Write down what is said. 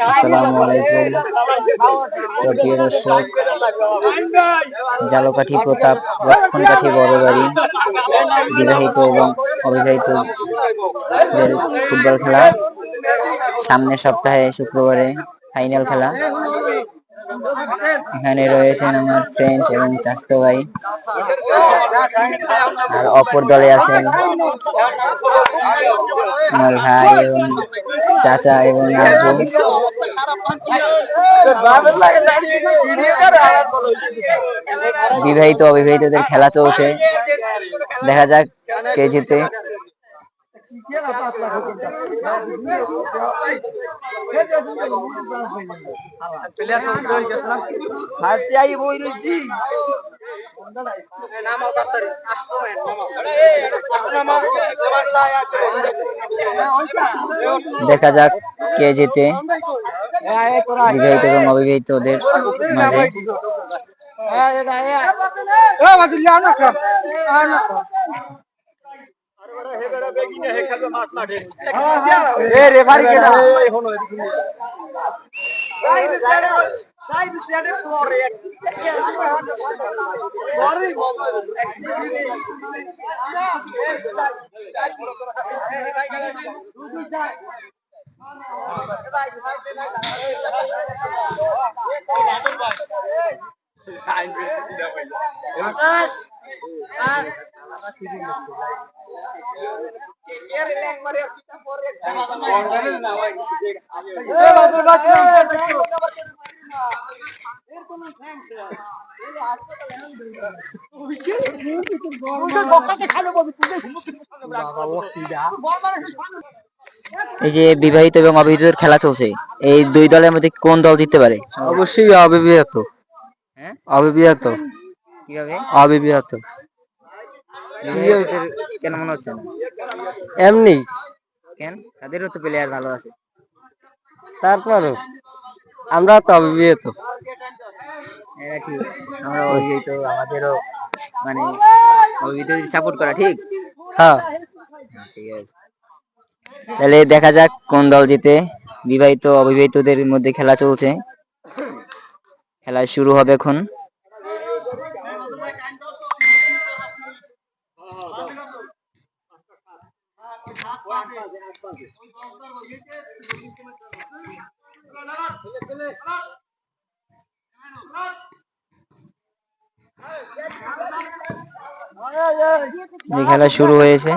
আসসালামু আলাইকুম সুপ্রিয় দর্শক, জালকাঠি প্রতাপ লক্ষণকাঠি বড় বাড়ি বিবাহিত এবং অবিবাহিত ফুটবল খেলা সামনের সপ্তাহে শুক্রবারে ফাইনাল খেলা। এখানে রয়েছেন আমার ফ্রেন্ড এবং চাচাতো ভাই, আর অপর দলে আছেন আমার ভাই এবং চাচা এবং আব্বু। বিবাহিত অবিবাহিতদের খেলা চলছে, দেখা যাক কে জিতে। দেখা যাক কে জিতে বিবাহিত এবং অবিবাহিতদের মাঝে। এই যে বিবাহিত এবং অবিবাহিত খেলা চলছে, এই দুই দলের মধ্যে কোন দল জিততে পারে? অবশ্যই অবিবাহিত। হ্যাঁ, অবিবাহিত। কিভাবে অবিবাহিত কেন মনে হচ্ছে না? এমনি কেন? তাদেরও তো প্লেয়ার ভালো আছে। তারপরও আমরা তো অবিবাহিত। এরা কি আমরা অবিবাহিত, আমাদেরও মানে অবিবাহিত সাপোর্ট করা ঠিক? হ্যাঁ, ঠিক আছে, তাহলে দেখা যাক কোন দল জিতে। বিবাহিত অবিবাহিতদের মধ্যে খেলা চলছে, খেলা শুরু হবে এখন। যে খেলা শুরু হয়েছে,